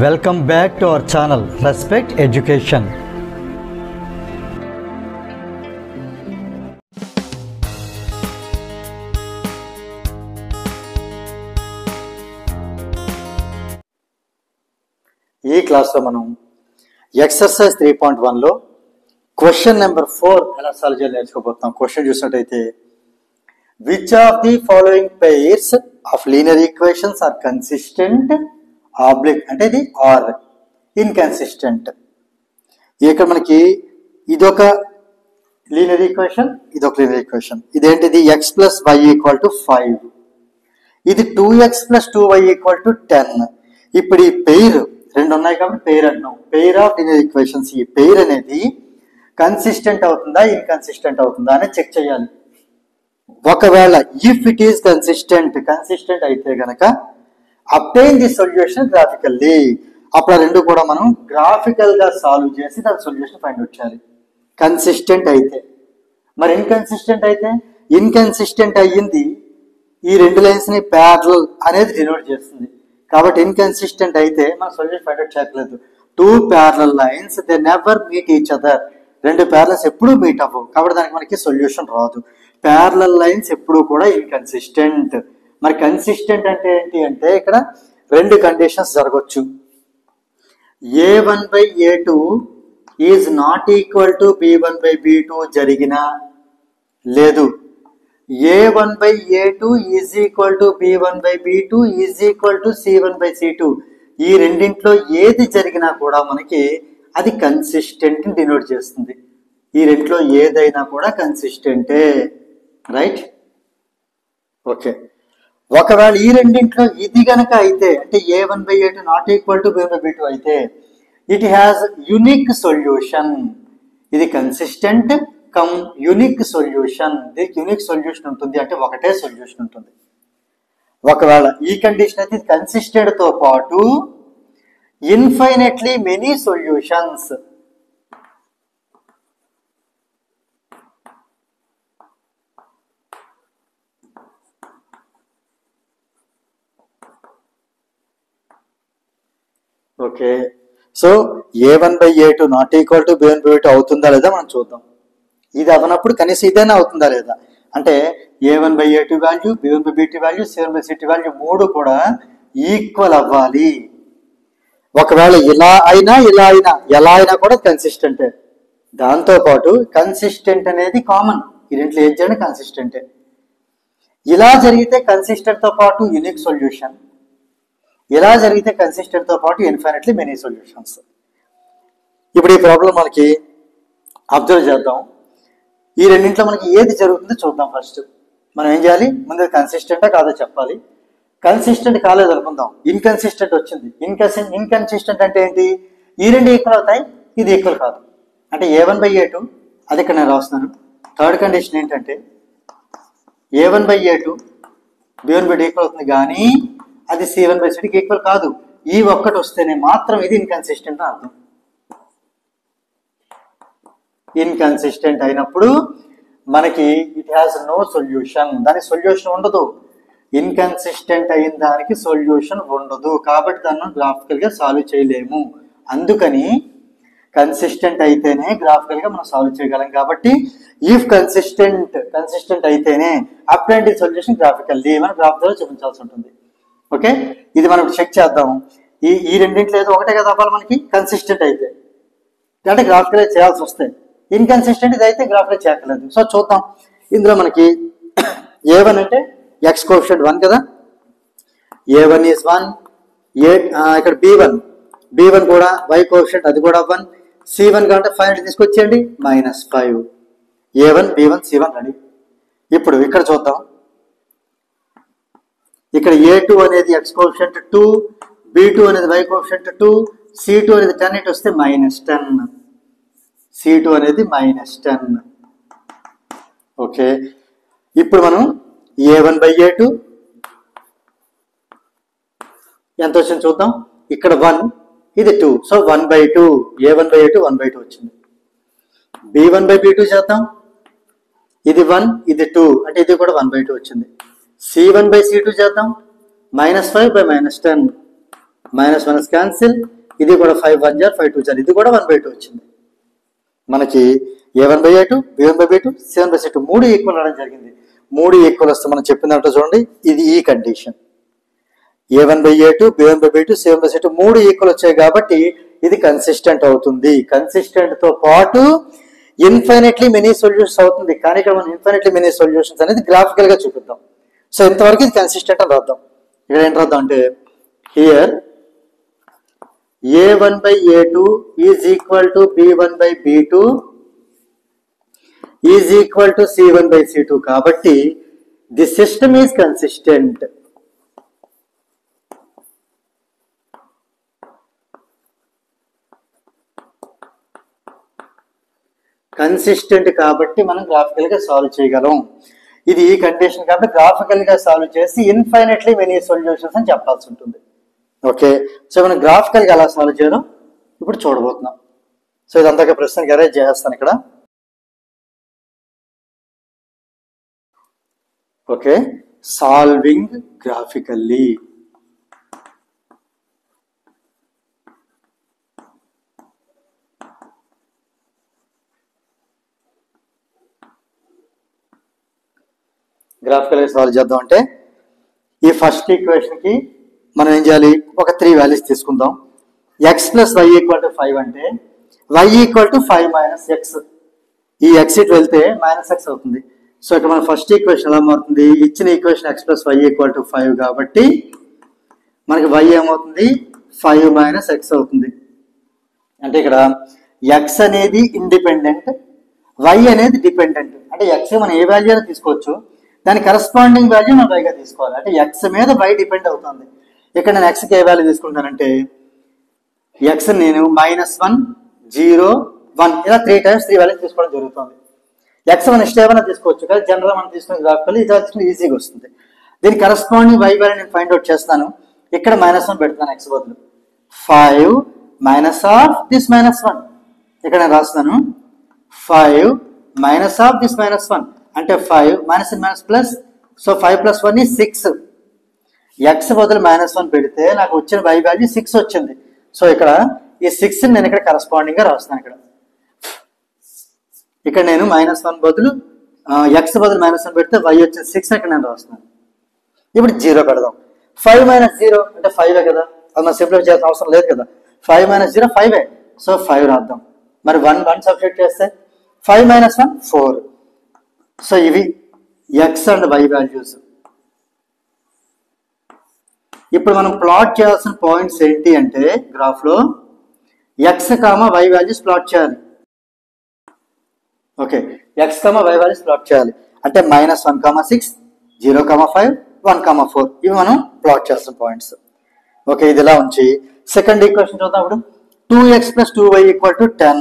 Welcome back to our channel Respect Education. ఈ క్లాస్లో మనం ఎక్సర్సైజ్ 3.1లో క్వశ్చన్ నెంబర్ 4 ఎలా సాల్వ్ చేయాలి నేర్చుకోబోతున్నాం. క్వశ్చన్ చూసినట్టయితే which of the following pairs of linear equations are consistent oblique అంటే ఇది ఆర్ ఇన్కన్సిస్టెంట్. ఇక్కడ మనకి ఇదొక లీనియర్ ఈక్వేషన్, ఇదొక లీనియర్ ఈక్వేషన్. ఇదేంటిది x plus y equal to 5, ఇది 2x plus 2y equal to 10. ఇప్పుడు ఈ పెయిర్ రెండు ఉన్నాయి కాబట్టి పెయిర్ అంటున్నాం. పెయిర్ ఆఫ్ లీనియర్ ఈక్వేషన్స్, ఈ పెయిర్ అనేది కన్సిస్టెంట్ అవుతుందా ఇన్కన్సిస్టెంట్ అవుతుందా అని చెక్ చేయాలి. ఒకవేళ ఇఫ్ ఇట్ ఈస్ కన్సిస్టెంట్ అయితే గనక అబ్టైన్ ది సొల్యూషన్ గ్రాఫికల్లీ, అప్పుడు రెండు కూడా మనం గ్రాఫికల్ గా సాల్వ్ చేసి దాని సొల్యూషన్ ఫైండ్ అవుట్ చేయాలి. కన్సిస్టెంట్ అయితే. మరి ఇన్కన్సిస్టెంట్ అయ్యింది ఈ రెండు లైన్స్ ని ప్యారలల్ అనేది డినోట్ చేస్తుంది. కాబట్టి ఇన్కన్సిస్టెంట్ అయితే మనం సొల్యూషన్ ఫైండ్ అవుట్ చేయట్లేదు. Two parallel lines they never meet each other, రెండు ప్యారలల్స్ ఎప్పుడూ మీట్ అవ్వవు కాబట్టి దానికి మనకి సొల్యూషన్ రాదు. ప్యారలల్ లైన్స్ ఎప్పుడూ కూడా ఇన్కన్సిస్టెంట్. మరి కన్సిస్టెంట్ అంటే ఏంటి అంటే ఇక్కడ రెండు కండిషన్స్ జరగవచ్చు. a1/a2 is not equal to b1/b2 జరిగినా, లేదు a1/a2 is equal to b1/b2 is equal to c1/c2, ఈ రెండింట్లో ఏది జరిగినా కూడా మనకి అది కన్సిస్టెంట్ డినోట్ చేస్తుంది. ఈ రెండింటిలో ఏదైనా కూడా కన్సిస్టెంటే, రైట్? ఓకే. ఒకవేళ ఈ రెండింట్లో ఇది గనక అయితే అంటే a1/a2 not equal to b1/b2 అయితే ఇట్ హ్యాస్ యునిక్ సొల్యూషన్. ఇది కన్సిస్టెంట్ కమ్ యునిక్ సొల్యూషన్. దీనికి యునిక్ సొల్యూషన్ ఉంటుంది అంటే ఒకటే సొల్యూషన్ ఉంటుంది. ఒకవేళ ఈ కండిషన్ అయితే ఇది కన్సిస్టెంట్ తో పాటు infinitely many solutions, okay. So a1/a2 not equal to b1/b2 అవుతుందా లేదా మనం చూద్దాం. ఇది అవనప్పుడు కనీసం ఇదైనా అవుతుందా లేదా అంటే a1/a2 value, b1/b2 value, c1/c2 value మూడు కూడా ఈక్వల్ అవ్వాలి. ఒకవేళ ఇలా అయినా ఎలా అయినా కూడా కన్సిస్టెంటే. దాంతో పాటు కన్సిస్టెంట్ అనేది కామన్, ఈ రెంట్లో ఏం చేయండి కన్సిస్టెంటే. ఇలా జరిగితే కన్సిస్టెంట్ తో పాటు యూనిక్ సొల్యూషన్, ఇలా జరిగితే కన్సిస్టెంట్ తో పాటు ఇన్ఫైనెట్లీ మెనీ సొల్యూషన్స్. ఇప్పుడు ఈ ప్రాబ్లం మనకి అబ్జర్వ్ చేద్దాం. ఈ రెండింట్లో మనకి ఏది జరుగుతుందో చూద్దాం. ఫస్ట్ మనం ఏం చేయాలి, ముందు కన్సిస్టెంటా కాదో చెప్పాలి. కన్సిస్టెంట్ కాలేదు అనుకుందాం, ఇన్కన్సిస్టెంట్ వచ్చింది. ఇన్కన్సిస్టెంట్ అంటే ఏంటి, ఈ రెండు ఈక్వల్ అవుతాయి, ఇది ఈక్వల్ కాదు. అంటే a1/a2 అది ఇక్కడ నేను రాస్తున్నాను. థర్డ్ కండిషన్ ఏంటంటే a1/a2 b1/b2 ఈక్వల్ అవుతుంది కానీ అది c1/c2కి ఈక్వల్ కాదు. ఈ ఒక్కటి వస్తేనే మాత్రం ఇది ఇన్కన్సిస్టెంట్ అని అర్థం. ఇన్కన్సిస్టెంట్ అయినప్పుడు మనకి ఇట్ హ్యాస్ నో సొల్యూషన్, దానికి సొల్యూషన్ ఉండదు. ఇన్కన్సిస్టెంట్ అయిన దానికి సొల్యూషన్ ఉండదు కాబట్టి దాన్ని గ్రాఫికల్ గా సాల్వ్ చేయలేము. అందుకని కన్సిస్టెంట్ అయితేనే గ్రాఫికల్ గా మనం సాల్వ్ చేయగలం. కాబట్టి ఇఫ్ కన్సిస్టెంట్ అయితేనే అప్లైడ్ సొల్యూషన్ గ్రాఫికల్లీ మనం గ్రాఫికల్ చూపించాల్సి ఉంటుంది. ఓకే, ఇది మనం చెక్ చేద్దాం. ఈ రెండింటిలో ఏదో ఒకటే కదా అవ్వాలి మనకి కన్సిస్టెంట్ అయితే, అంటే గ్రాఫికల్ చేయాల్సి వస్తాయి. ఇన్కన్సిస్టెంట్ ఇది అయితే గ్రాఫికల్ చేయట్లేదు. సో చూద్దాం. ఇందులో మనకి a1 అంటే x కోఎఫిషియంట్ 1 కదా, a1 ఈజ్ 1. ఇక్కడ b1 కూడా y కోఎఫిషియంట్ అది కూడా 1. c1 కాబట్టి 5 తీసుకొచ్చేయండి -5. a1 b1 c1 ready. ఇప్పుడు ఇక్కడ చూద్దాం. ఇక్కడ a2 అనేది x కోఎఫిషియంట్ 2, b2 అనేది y కోఎఫిషియంట్ 2, c2 అనేది 10 ఇటు వస్తే -10. c2 అనేది -10. ఓకే, ఇప్పుడు మనం a1/a2 ఎంత వచ్చింది చూద్దాం. ఇక్కడ 1 ఇది 2, సో 1/2. a1/a2 1/2 వచ్చింది. b1/b2 చేద్దాం. ఇది 1 ఇది 2 అంటే ఇది కూడా 1/2 వచ్చింది. c1/c2 చేద్దాం. -5/-10 మైనస్ మైనస్ క్యాన్సిల్, ఇది కూడా 5 1 జార్ 5 2 జార్, ఇది కూడా 1/2 వచ్చింది. మనకి a1/a2, b1/b2, c1/c2 3 ఈక్వల్ రావడం జరిగింది. 3 ఈక్వల్ వస్తే మనం చెప్పిందంటే చూడండి, ఇది ఈ condition. a1/a2, b1/b2, c1/c2 3 equal వచ్చాయి కాబట్టి ఇది కన్సిస్టెంట్ అవుతుంది. కన్సిస్టెంట్ తో పాటు ఇన్ఫైనైట్లీ మెనీ సొల్యూషన్స్ అవుతుంది. కానీ ఇక్కడ మనం ఇన్ఫైనైట్లీ మెనీ సొల్యూషన్స్ అనేది గ్రాఫికల్ గా చూపిద్దాం. సో ఇంతవరకు ఇది కన్సిస్టెంట్ అని రాద్దాం. ఇక్కడ ఏం రాద్దాం అంటే here a1/a2 is equal to b1/b2 is equal to c1/c2 కాబట్టి the system is consistent. Consistent కాబట్టి మనం గ్రాఫికల్ గా సాల్వ్ చేయగలం. ఇది ఈ కండిషన్ కాబట్టి గ్రాఫికల్ గా సాల్వ్ చేసి ఇన్ఫైనైట్లీ మెనీ సొల్యూషన్స్ అని చెప్పాల్సి ఉంటుంది. ఓకే, సో మనం గ్రాఫికల్ గా ఎలా సాల్వ్ చేయడం ఇప్పుడు చూడబోతున్నాం. సో ఇదంతా ప్రశ్నకి అరేంజ్ చేస్తాను ఇక్కడ. Okay, solving graphically. గ్రాఫికల్ గా సాల్వ్ చేద్దాం అంటే ఈ ఫస్ట్ ఈక్వేషన్ కి మనం ఏం చేయాలి, ఒక 3 వాల్యూస్ తీసుకుందాం. x + y = 5 అంటే y = 5 - x. ఈ x ఇటు వెళ్తే -x అవుతుంది. సో ఇక్కడ మన ఫస్ట్ ఈక్వేషన్ ఎలా మారుతుంది, ఇచ్చిన ఈక్వేషన్ x + y = 5 కాబట్టి మనకి y ఏమవుతుంది, 5 - x అవుతుంది. అంటే ఇక్కడ x అనేది ఇండిపెండెంట్, y అనేది డిపెండెంట్. అంటే x మనం ఏ వాల్యూ అయినా తీసుకోవచ్చు, దాని కరస్పాండింగ్ వాల్యూ మనం y గా తీసుకోవాలి. అంటే x మీద y డిపెండ్ అవుతుంది. ఇక్కడ నేను x కి ఏ వాల్యూ తీసుకుంటానంటే x నేను -1 0 1 ఇలా 3 టైమ్స్ 3 వాల్యూస్ తీసుకోవడం జరుగుతుంది. x మనం ఇష్టం ఏమైనా తీసుకోవచ్చు, కానీ జనరల్ మనం తీసుకునే గ్రాఫికల్ ఇది ఈజీగా వస్తుంది. దీని కరస్పాండింగ్ y వాల్యూ నేను ఫైండ్ అవుట్ చేస్తాను. ఇక్కడ -1 పెడతాను x బదులు. 5 - ఆఫ్ దిస్ -1 ఇక్కడ నేను రాస్తున్నాను. 5 - ఆఫ్ దిస్ -1 అంటే 5 - ప్లస్. సో 5 + 1 = 6. x బదులు -1 పెడితే నాకు వచ్చిన y వాల్యూ 6 వచ్చింది. సో ఇక్కడ ఈ 6 నేను ఇక్కడ కరస్పాండింగ్ గా రాస్తున్నాను. ఇక్కడ నేను -1 బదులు x బదులు -1 పెడితే y వచ్చింది 6 ఇక్కడ నేను రాస్తున్నాను. ఇప్పుడు 0 పెడదాం. 5 - 0 అంటే 5 కదా, అది మనం సింప్లిఫై చేయాల్సిన అవసరం లేదు కదా. 5 - 0 5. సో 5 రాద్దాం. మరి 1 సబ్స్టిట్యూట్ చేస్తే 5 - 1 4. సో ఇవి x అండ్ y వాల్యూస్. ఇప్పుడు మనం ప్లాట్ చేయాల్సిన పాయింట్స్ ఏంటి అంటే గ్రాఫ్ లో x, y వాల్యూస్ ప్లాట్ చేయాలి. Okay, x, y values plot చేయాలి. అంటే -1, 6 0, 5 1, 4 ఇవి మనం ప్లాట్ చేయాల్సిన పాయింట్స్. ఓకే, ఇది ఇలా ఉంచి సెకండ్ ఈక్వేషన్ చూద్దాం. ఇప్పుడు 2x + 2y = 10.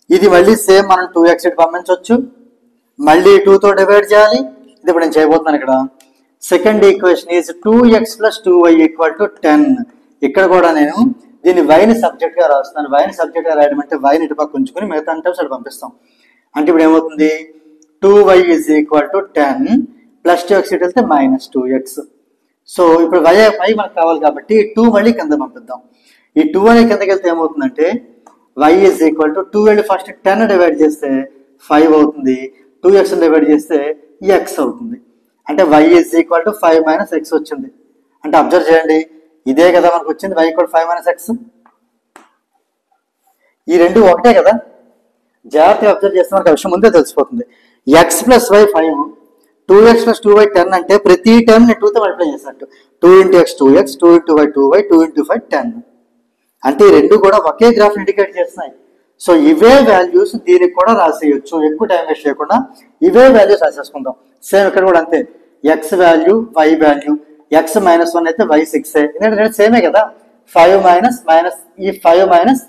ఇది మళ్ళీ సేమ్ మనం 2x ఇటు పంపించవచ్చు, మళ్ళీ 2 తో డివైడ్ చేయాలి. ఇది ఇప్పుడు నేను చేయబోతున్నాను. ఇక్కడ second equation is 2x + 2y = 10. ఇక్కడ కూడా నేను దీన్ని y ని సబ్జెక్ట్ గా రాస్తున్నాను. y ని సబ్జెక్ట్ గా రాయడం అంటే y ని ఇటు పక్క ఉంచుకొని మిగతా అంటే అటు పంపిస్తాం. అంటే ఇప్పుడు ఏమవుతుంది, 2y = 10 + 2x ఇటు వెళ్తే -2x. సో ఇప్పుడు y మనకు కావాలి కాబట్టి 2 మళ్ళీ కింద పంపిద్దాం. ఈ 2 అనే కిందకి వెళ్తే ఏమవుతుందంటే y = 2 వెళ్ళి ఫస్ట్ 10 డివైడ్ చేస్తే 5 అవుతుంది, 2x డివైడ్ చేస్తే x అవుతుంది. అంటే y = 5 - x వచ్చింది. అంటే అబ్జర్వ్ చేయండి, ఇదే కదా మనకు వచ్చింది y = 5 - x. ఈ రెండు ఒకటే కదా, జాగ్రత్తగా అబ్జర్వ్ చేస్తే మనకు ఆ విషయం ముందే తెలిసిపోతుంది. x + y 5, 2x + 2y 10 అంటే ప్రతి టర్మ్ ని 2 తో మల్టిప్లై చేసినట్టు. 2 × x 2x, 2 × y 2y, 2 × 5 10. అంటే ఈ రెండు కూడా ఒకే గ్రాఫ్ ఇండికేట్ చేస్తున్నాయి. సో ఇవే వాల్యూస్ దీనికి కూడా రాసేయచ్చు, ఎక్కువ టైం వేస్ట్ చేయకుండా ఇవే వాల్యూస్ రాసేసుకుందాం. సేమ్ ఇక్కడ కూడా అంతే, x value y value, x -1 అయితే y 6. ఎందుకంటే సేమే కదా, 5 ఈ 5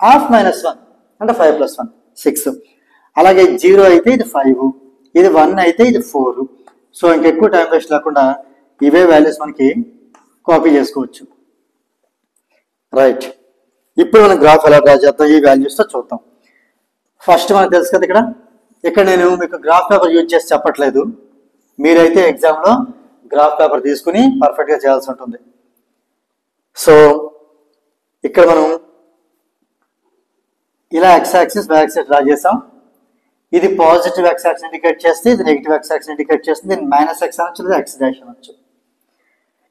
ఆఫ్ -1 అంటే 5 + 1 6. అలాగే 0 అయితే ఇది 5, ఇది 1 అయితే ఇది 4. సో ఇంకెక్కువ టైం వేస్ట్ లేకుండా ఇవే వాల్యూస్ మనకి కాపీ చేసుకోవచ్చు. రైట్, ఇప్పుడు మనం గ్రాఫ్ ఎలా డ్రా చేద్దాం ఈ వాల్యూస్ తో చూద్దాం. ఫస్ట్ మనకు తెలుసు కదా, ఇక్కడ నేను మీకు గ్రాఫ్ పేపర్ యూజ్ చేసి చెప్పట్లేదు, మీరైతే ఎగ్జామ్ లో గ్రాఫ్ పేపర్ తీసుకుని పర్ఫెక్ట్ గా చేయాల్సి ఉంటుంది. సో ఇక్కడ మనం ఇలా x axis y axis draw చేసాం. ఇది పాజిటివ్ ఎక్స్ యాక్సిస్ ఇండికేట్ చేస్తే ఇది నెగిటివ్ ఎక్స్ యాక్సిస్ ఇండికేట్ చేస్తుంది. దీన్ని మైనస్ ఎక్స్ అనొచ్చు లేదా ఎక్స్ డాష్ అనొచ్చు.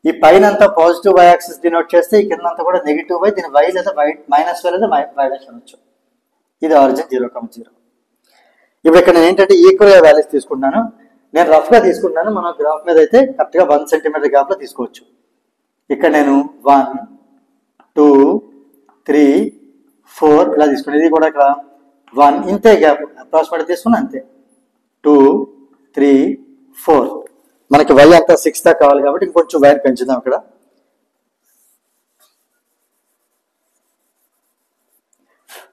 ఈ పైన అంతా పాజిటివ్ వై యాక్సిస్ డినోట్ చేస్తే ఈ కింద అంతా కూడా నెగిటివ్ వై, దీని వై లేదా వై మైనస్ వై లేదా వై డాష్ అనొచ్చు. ఇది ఆరిజిన్ 0,0. ఇప్పుడు ఇక్కడ నేను ఏంటంటే ఈక్వల్ వాల్యూస్ తీసుకుంటున్నాను. నేను రఫ్ గా తీసుకుంటున్నాను. మన గ్రాఫ్ మీద అయితే కరెక్ట్ గా 1 సెంటీమీటర్ గ్యాప్ లో తీసుకోవచ్చు. ఇక్కడ నేను 1 2 3 4 ఇలా తీసుకున్నాను. ఇది కూడా ఇక్కడ 1 ఇంతే గ్యాప్ అప్రాక్సిమేట్ తీసుకున్నా అంతే. 2 3 4 మనకి వై అంతా 6 దాకా కావాలి కాబట్టి ఇంకొంచెం వైర్ పెంచుదాం. ఇక్కడ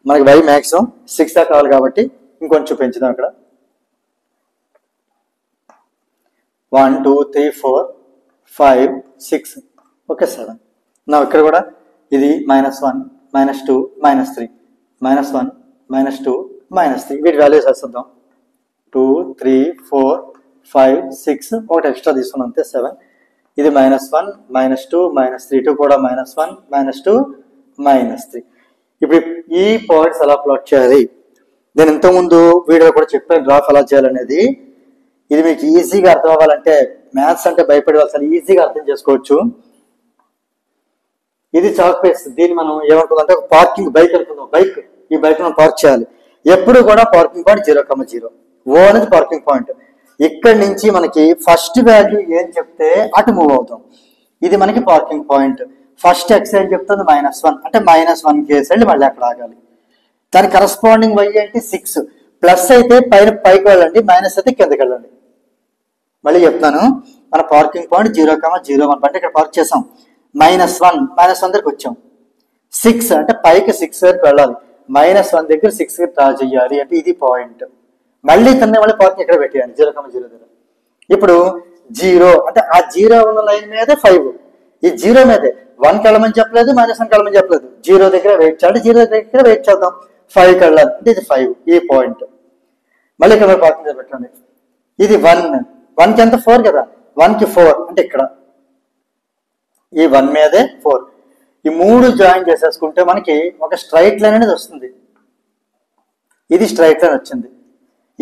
మనకి వై మ్యాక్సిమం 6 దాకా కావాలి కాబట్టి ఇంకొంచెం పెంచుదాం. ఇక్కడ 1 2 3 4 5 6 ఓకే 7. నా ఇక్కడ కూడా ఇది -1 -2 -3 -1 -2 -3 వీటి వాల్యూస్ వేస్తాం. 2 3 4 5 6 ఒకటి ఎక్స్ట్రా తీసుకున్నాం అంతే 7. ఇది -1 -2 -3 2 కూడా -1 -2 -3. ఇప్పుడు ఈ పాయింట్స్ ఎలా ప్లాట్ చేయాలి నేను ఇంతకుముందు వీడియోలో కూడా చెప్పాను. గ్రాఫ్ ఎలా చేయాలనేది ఇది మీకు ఈజీగా అర్థం అవ్వాలంటే మ్యాథ్స్ అంటే భయపడే అసలు ఈజీగా అర్థం చేసుకోవచ్చు. ఇది చాక్ పేస్. దీన్ని మనం ఏమనుకుందాం ఒక పార్కింగ్ బైక్ అనుకుందాం. ఈ బైక్ మనం పార్క్ చేయాలి. ఎప్పుడు కూడా పార్కింగ్ పాయింట్ 0,0 ఓ అనేది పార్కింగ్ పాయింట్. ఇక్కడి నుంచి మనకి ఫస్ట్ వాల్యూ ఏం చెప్తే అటు మూవ్ అవుతాం. ఇది మనకి పార్కింగ్ పాయింట్. ఫస్ట్ ఎక్స్ ఏం చెప్తుంది -1 అంటే -1 కేసు వెళ్ళి మళ్ళీ అక్కడ ఆగాలి. దాని కరస్పాండింగ్ వై అంటే 6 ప్లస్ అయితే పైకి వెళ్ళండి, మైనస్ అయితే కిందకి వెళ్ళండి. మళ్ళీ చెప్తాను మన పార్కింగ్ పాయింట్ 0,01 అంటే ఇక్కడ పార్క్ చేసాం. -1 దగ్గరికి వచ్చాం. 6 అంటే పైకి 6 వరకు వెళ్ళాలి. -1 దగ్గర 6 డ్రా చేయాలి అంటే ఇది పాయింట్. మళ్ళీ మళ్ళీ పార్కింగ్ ఎక్కడ పెట్టేయాలి 0,0 దగ్గర. ఇప్పుడు 0 అంటే ఆ 0 ఉన్న లైన్ మీదే 5 ఈ 0 మీదే 1కి వెళ్ళమని చెప్పలేదు, -1కి వెళ్ళమని చెప్పలేదు. 0 దగ్గర వెయిట్ చేయాలి. 0 దగ్గర వెయిట్ చేద్దాం. 5కి వెళ్ళాలి అంటే ఇది 5 ఈ పాయింట్. మళ్ళీ ఇక్కడ పార్కింగ్ దగ్గర పెట్టండి. ఇది 1కి ఎంత 4 కదా 1కి 4 అంటే ఇక్కడ ఈ 1 మీదే 4. ఈ 3 జాయిన్ చేసేసుకుంటే మనకి ఒక స్ట్రైట్ లైన్ అనేది వస్తుంది. ఇది స్ట్రైట్ లైన్ వచ్చింది.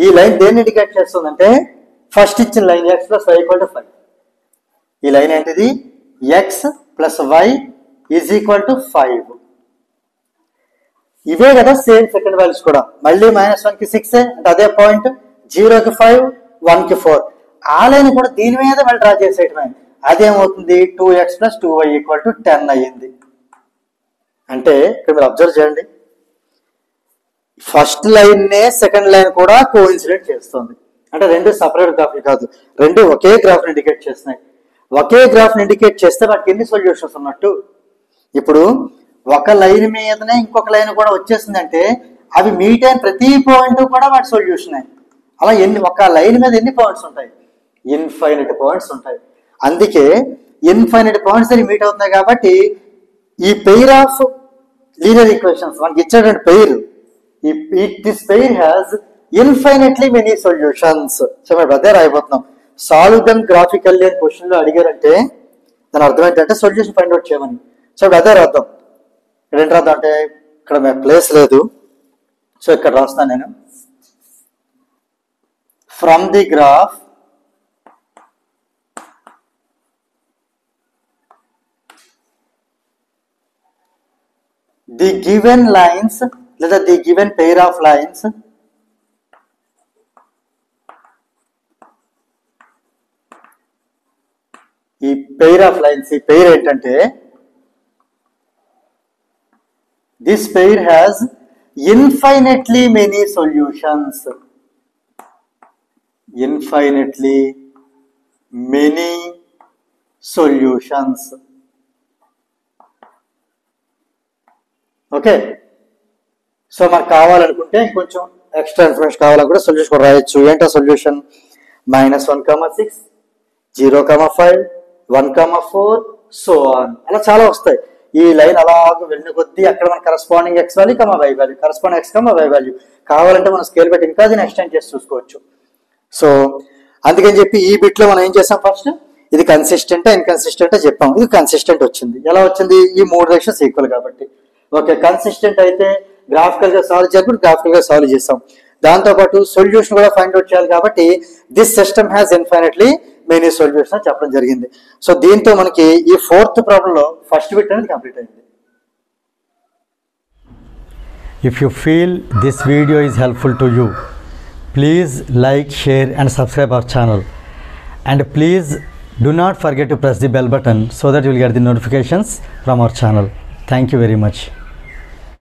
ఈ లైన్ దేన్ని ఇండికేట్ చేస్తుందంటే ఫస్ట్ ఇచ్చిన లైన్ x + y = 5. ఈ లైన్ ఏంటిది x + y = 5. ఇవే కదా సేమ్ సెకండ్ వాల్యూస్ కూడా. మళ్ళీ -1కి 6 అంటే అదే పాయింట్. 0కి 5 1కి 4 ఆ లైన్ కూడా దీని మీద మళ్ళీ డ్రా చేసేయటమే. అదేమవుతుంది 2x + 2y = 10 అయ్యింది. అంటే ఇక్కడ మీరు అబ్జర్వ్ చేయండి ఫస్ట్ లైన్ నే సెకండ్ లైన్ కూడా కోఇన్సిడెంట్ చేస్తుంది. అంటే రెండు సపరేట్ గ్రాఫ్లు కాదు, రెండు ఒకే గ్రాఫ్ ఇండికేట్ చేస్తున్నాయి. ఒకే గ్రాఫ్ ఇండికేట్ చేస్తే వాటికి ఎన్ని సొల్యూషన్స్ ఉన్నట్టు? ఇప్పుడు ఒక లైన్ మీదనే ఇంకొక లైన్ కూడా వచ్చేసిందంటే అవి మీట్ అయిన ప్రతి పాయింట్ కూడా వాటి సొల్యూషన్. అలా ఒక లైన్ మీద ఎన్ని పాయింట్స్ ఉంటాయి? ఇన్ఫైనైట్ పాయింట్స్ ఉంటాయి. అందుకే ఇన్ఫైనైట్ పాయింట్స్ అని మీట్ అవుతున్నాయి. కాబట్టి ఈ పెయిర్ ఆఫ్ లీనియర్ ఈక్వేషన్స్ మనకి ఇచ్చేటువంటి pair, this pair has infinitely many solutions. So మేము అదే రాయిపోతున్నాం. సాల్వ్ దెమ్ గ్రాఫికల్లీ అని క్వశ్చన్ లో అడిగారంటే దాని అర్థం ఏంటంటే సొల్యూషన్ ఫైండ్ అవుట్ చేయమని. సో ఇప్పుడు అదే రాద్దాం. ఇక్కడ ఏంటి రాద్దాం అంటే ఇక్కడ మేము ప్లేస్ లేదు, సో ఇక్కడ రాస్తాను నేను. From the graph the given lines లేదా the given pair of lines ఈ pair of lines ఈ pair ఏంటంటే this pair has infinitely many solutions. Infinitely many solutions. Okay, so మనకు కావాలనుకుంటే ఇంకొంచెం ఎక్స్ట్రా ఇన్ఫర్మేషన్ కావాలనుకుంటే సొల్యూషన్ కూడా రాయొచ్చు. ఏంటో సొల్యూషన్ -1,6 0,5 1,4 సో ఆన్ అలా చాలా వస్తాయి. ఈ లైన్ అలాగ వెళ్ళిన కొద్దీ అక్కడ మన corresponding x value y value, corresponding x y value కావాలంటే మనం స్కేల్ పెట్టి ఇంకా దీన్ని ఎక్స్టెండ్ చేసి చూసుకోవచ్చు. సో అందుకని చెప్పి ఈ బిట్లో మనం ఏం చేసాం, ఫస్ట్ ఇది కన్సిస్టెంటా ఇన్కన్సిస్టెంటా చెప్పాం. ఇది కన్సిస్టెంట్ వచ్చింది. ఎలా వచ్చింది? ఈ 3 రేషియోస్ ఈక్వల్ కాబట్టి. ఓకే, కన్సిస్టెంట్ అయితే గ్రాఫికల్ గా సాల్వ్ చేయాలి, గ్రాఫికల్ గా సాల్వ్ చేస్తాం. దాంతోపాటు సొల్యూషన్ కూడా ఫైండ్ అవుట్ చేయాలి కాబట్టి this system has infinitely many solutions అని చెప్పడం జరిగింది. సో దీంతో మనకి ఈ 4th ప్రాబ్లంలో ఫస్ట్ బిట్ అనేది కంప్లీట్ అయింది. If you feel this video is helpful to you, please like, share and subscribe our channel, and please do not forget to press the bell button so that you will get the notifications from our channel. Thank you very much.